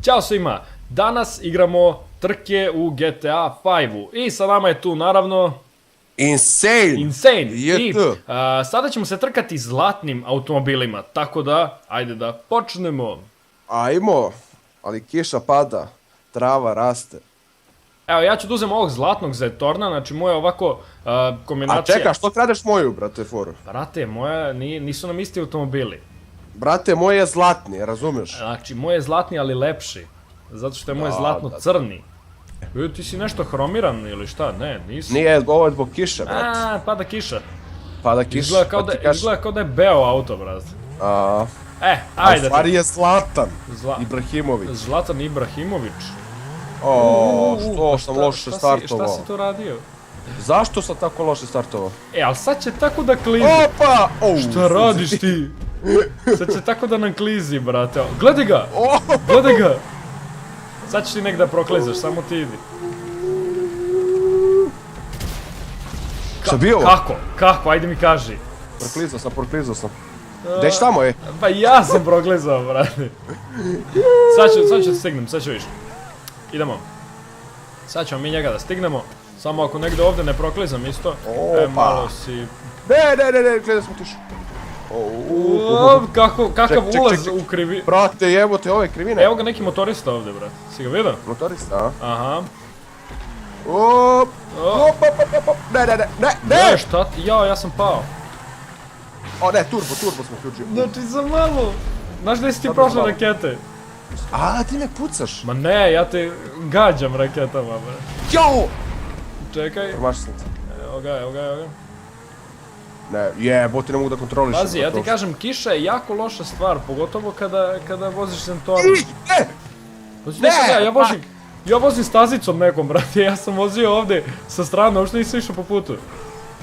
Ćao svima, danas igramo trke u GTA 5 i sa nama je tu naravno Insane! I sada ćemo se trkati zlatnim automobilima, tako da, ajde da počnemo. Ajmo, ali kiša pada, trava raste. Evo, ja ću da uzem ovog zlatnog Zetorna, znači moja ovako kombinacija... A čeka, što kradeš moju, brate, foru? Brate, moja, nisu nam isti automobili. Brate, moj je zlatni, razumeš? Znači, moj je zlatni, ali lepši. Zato što je moj zlatno-crni. Ti si nešto hromiran ili šta? Ne, nisi. Nije, ovo je zbog kiše, brate. Pada kiša. Pada kiša. Izgleda kao da je beo auto, brate. Ajde. A stvari je Zlatan Ibrahimović. Zlatan Ibrahimović. Što sam loše startovao. Šta si to radio? Zašto sam tako loše startovao? Ali sad će tako da klizi. Opa! Šta radiš ti? Sad će tako da nam klizi, brate. Gledaj ga! Gledaj ga! Sad ćeš ti nek da proklizaš, samo ti idi. Šta bio ovo? Kako? Ajde mi kaži. Proklizao sam. Deć tamo je? Pa ja sam proklizao, brate. Sad ću da stignem, sad ću viš. Idemo. Sad ćemo mi njega da stignemo. Samo ako negde ovde ne proklizam isto. Malo si... Ne, gledaj smo tišu. Kakav ulaz u krivi... Brate, jebote, ove krivine. Evo ga neki motorista ovde, brate. Si ga vidio? Motorista, a? Aha. Ne! Šta ti? Ja sam pao. O ne, turbo smo uključili. Znači za malo. Znaš gdje si ti prošle rakete? A, ti me pucaš. Ma ne, ja te gađam raketama, bre. Jo! Čekaj. Promašio sam se. Evo ga. Ne, jebote, ne mogu da kontrolišem. Pazi, ja ti kažem, kiša je jako loša stvar, pogotovo kada voziš Zentornom. Ne! Ja vozim stazicom nekom, brate, ja sam vozio ovde sa strane, uopšte nisam išao po putu.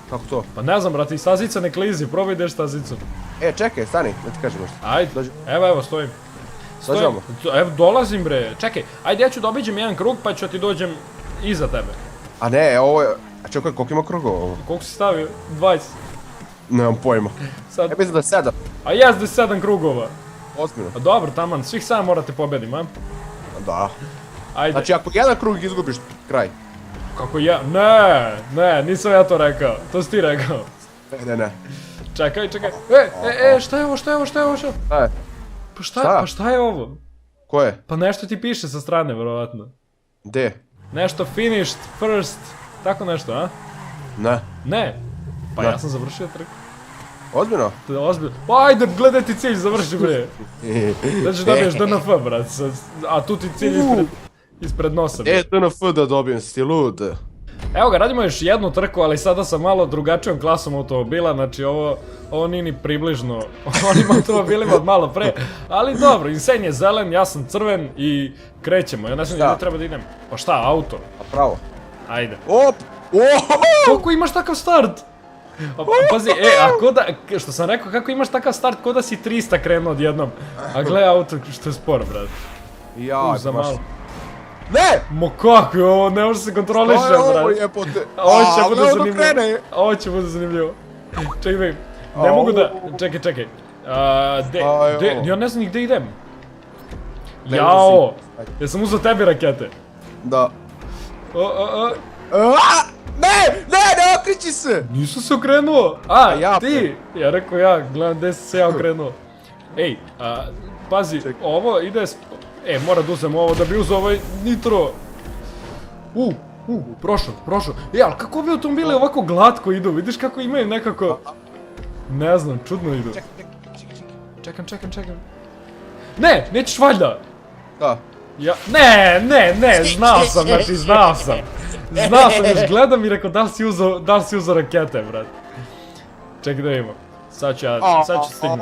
Kako to? Pa ne znam, brate, i stazica ne klizi, probaj ideš stazicom. Čekaj, stani, da ti kažem nešto. Ajde, evo, stojim. Dođemo. Evo, dolazim, bre, čekaj, ajde, ja ću da obiđem jedan krug, pa ću ti dođem iza tebe. A ne, ovo je... A čekaj, koliko ima krugova ovo? Koliko si stavio? 20. Nemam pojma. Ja mislim da je 7. A jes da je 7 krugova. Ozbiljno. A dobro, taman, svih 7 morate pobedim, a? Da. Ajde. Znači, ako jedan krug izgubiš, kraj. Kako ja? Ne, nisam ja to rekao. To si ti rekao. Ne. Čekaj. Šta je ovo? Šta je? Pa šta je ovo? Ko je? Pa nešto ti piše sa strane, verovatno. Gde? Nešto finished, first, tako nešto, a? Ne. Pa ja sam završio trku. Ozbiljno? Ozbiljno. Ajde, gledaj ti cilj, završi, bre. Da ćeš dobiješ DNF, brat. A tu ti cilj ispred nosa. DNF da dobijem, si ti lud. Evo ga, radimo još jednu trku, ali sada sa malo drugačijom klasom automobila, znači ovo nije ni približno onim automobilima od malo pre, ali dobro, Insane je zelen, ja sam crven i krećemo, ja ne znam gdje treba da idem. Pa šta, auto? A pravo. Ajde. Op! Kako imaš takav start? Pazi, što sam rekao, kako imaš takav start, ko da si 300 krenuo odjednom, a gle auto što je spor, brat. Ja, za malo. Ne! Mo kako je ovo, ne može se kontroliše, brat. Ovo je jebote. Ovo će bude zanimljivo. Čekaj, ne mogu da... Čekaj. Ja ne znam ni gdje idem. Jao! Jesam uzao tebi rakete? Da. Ne okreći se! Nisam se okrenuo! Ti! Ja rekao gledam gdje sam se ja okrenuo. Ej, pazi, ovo ide... Mora da uzem ovo da bi uzeo ovaj nitro. Prošao. Ali kako ovi automobili ovako glatko idu, vidiš kako imaju nekako... Ne znam, čudno idu. Čekam. Ne, nećeš valjda! Da. Ne, znao sam, još gledam i rekao da li si uzeo rakete, brat. Čekaj da imam. Sad ću stignem.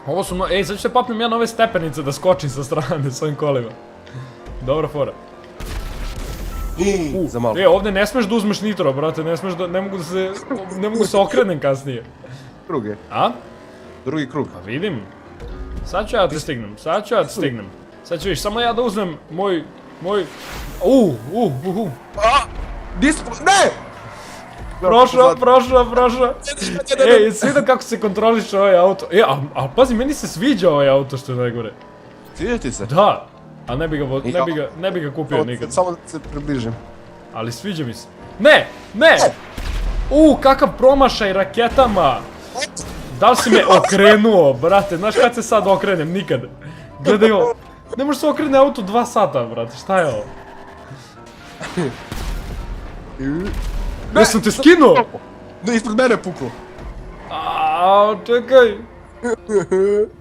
Ovo su, sad ću se papnem ja na ove stepenice da skočim sa strane s ovim kolima. Dobra fora. Za malo. Ovdje ne smeš da uzmeš nitro, brate, ne mogu da se okrenem kasnije. Krug je. A? Drugi krug. Pa vidim. Sad ću ja te stignem. Sad ću viš, samo ja da uzmem moj... Ne! Prošao. Jesi vidio kako se kontroliše ovaj auto? Ali pazi, meni se sviđa ovaj auto što je najgore. Sviđa ti se? Da. A ne bi ga kupio nikad. Samo da se približim. Ali sviđa mi se. Ne! Ne! Kakav promašaj raketama! Da li si me okrenuo, brate? Znaš kad se sad okrenem? Nikad. Gledaj ovo. Ne može se okrene auto 2 sata, brate. Šta je ovo? Ja sam te skinuo! Da, ispred mene puklo. Čekaj.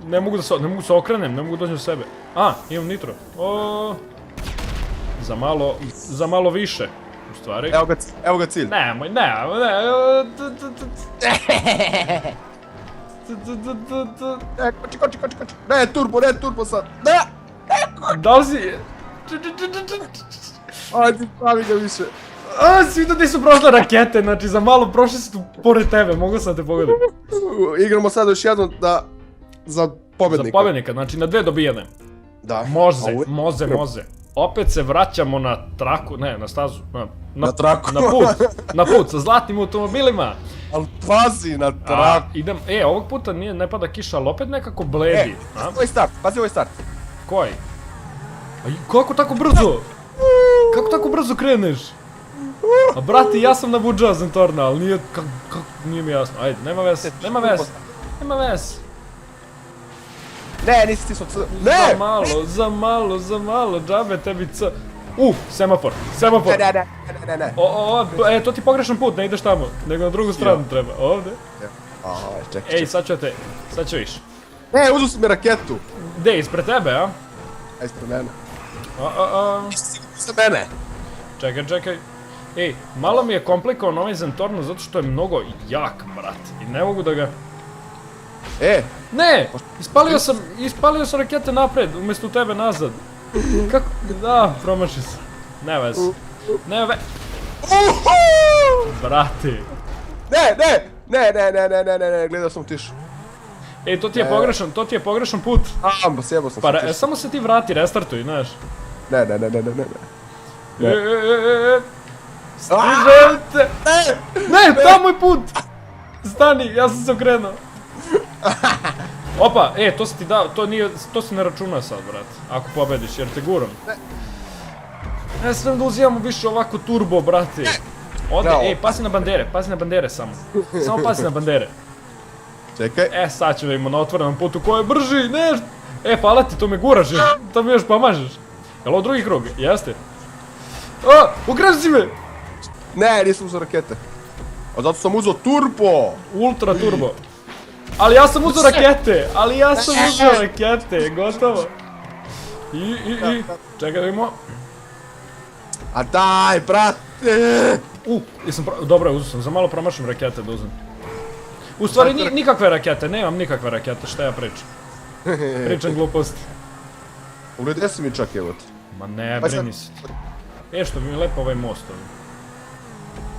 Ne mogu se okrenem, ne mogu doći do sebe. Imam nitro. Za malo više, u stvari. Evo ga cilj. Nemoj. Koči. Ne, turbo sad. Ne! Da li si... Ajde, pravi ga više. Svi da ti su prošle rakete, znači za malo prošli su tu pored tebe, mogu sam te pogoditi. Igramo sad još jedno za pobednika. Za pobednika, znači na 2 dobijene. Da. Može. Opet se vraćamo na traku, ne, na stazu. Na traku. Na put, sa zlatnim automobilima. Ali pazi na traku. Ovog puta ne pada kiša, ali opet nekako bledi. Pazi ovaj start. Koji? Kako tako brzo? Kako tako brzo kreneš? A brate, ja sam nabuđao Zentorna, ali nije mi jasno. Ajde, nema ves. Ne, nisi stisao C. Ne! Za malo, džabe tebi C. Semafor. Ne. To ti pogrešan put, ne ideš tamo, nego na drugu stranu treba, ovde. Čekaj. Ej, sad ću viš. Ne, uzu si mi raketu. Gde, ispred tebe, a? Ispred mene. Ispred mene. Čekaj. Ej, malo mi je komplikovan ovaj Zentorno zato što je mnogo jak, brate. I ne mogu da ga... Ne! Ispalio sam rakete napred, umjesto tebe nazad. Kako? Da, promaši se. Ne vez. Brate. Ne, gledao sam tišu. Ej, to ti je pogrešan put. Sjebao sam Pa tišu. samo se ti vrati, restartuj, znaš. Ne. Stižem te! Ne, tamo je put! Stani, ja sam se okrenuo. Opa, to si ti dao, to se ne računa sad, brate, ako pobediš, jer te guram. Ne smijem da uzimamo više ovako turbo, brate. Ovdje, pazi na bandere samo. Samo pazi na bandere. Čekaj. Sad ću da imamo na otvorenom putu ko je brži, nešto. Hvala ti, to me guraš, to mi još pomažeš. Jel ovo drugi krug? Jeste. Ukrenuo si me! Ne, nisam uzeo rakete. A zato sam uzeo turbo! Ultra turbo. Ali ja sam uzeo rakete, gotovo. Čekaj da vidimo. A daj, brate! Dobro, uzeo sam, za malo promašam rakete da uzem. U stvari nikakve rakete, nemam nikakve rakete, šta ja pričam. Pričam gluposti. Ugledaj si mi čak, evo ti. Ma ne, brini se. Što mi je lepo ovaj most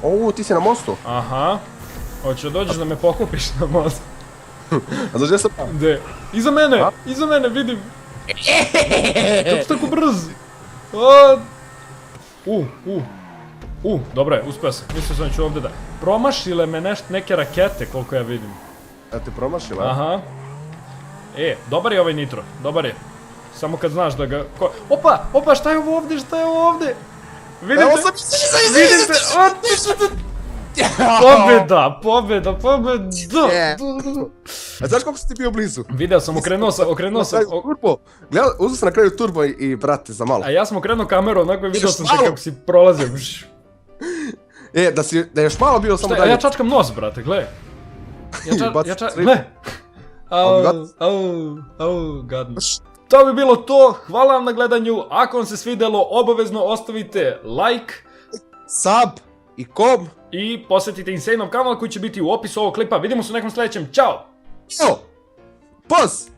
ovdje. Ti si na mostu? Aha. Hoće da dođeš da me pokupiš na mostu. A znaš gdje sam? Gde? Iza mene, vidim. Kako si tako brz? Dobro je, uspio sam. Mislio sam da ću ovdje da... Promašile me neke rakete, koliko ja vidim. Da te promašila? Aha. Dobar je ovaj nitro, dobar je. Samo kad znaš da ga... Opa, šta je ovo ovdje? Vidite? Pobjeda! A znaš koliko si ti bio blizu? Video sam, okrenuo sam. Turbo, uzeo sam na kraju turbo i brate, za malo. A ja sam okrenuo kameru, onako vidio sam te kako si prolazio. Da je još malo bio samo dalje. Ja čačkam nos, brate, gledaj. Gadno. To bi bilo to, hvala vam na gledanju, ako vam se svidjelo obavezno ostavite like, sub i kom i posjetite Insaneov kanal koji će biti u opisu ovog klipa, vidimo se u nekom sljedećem, čao! Poz!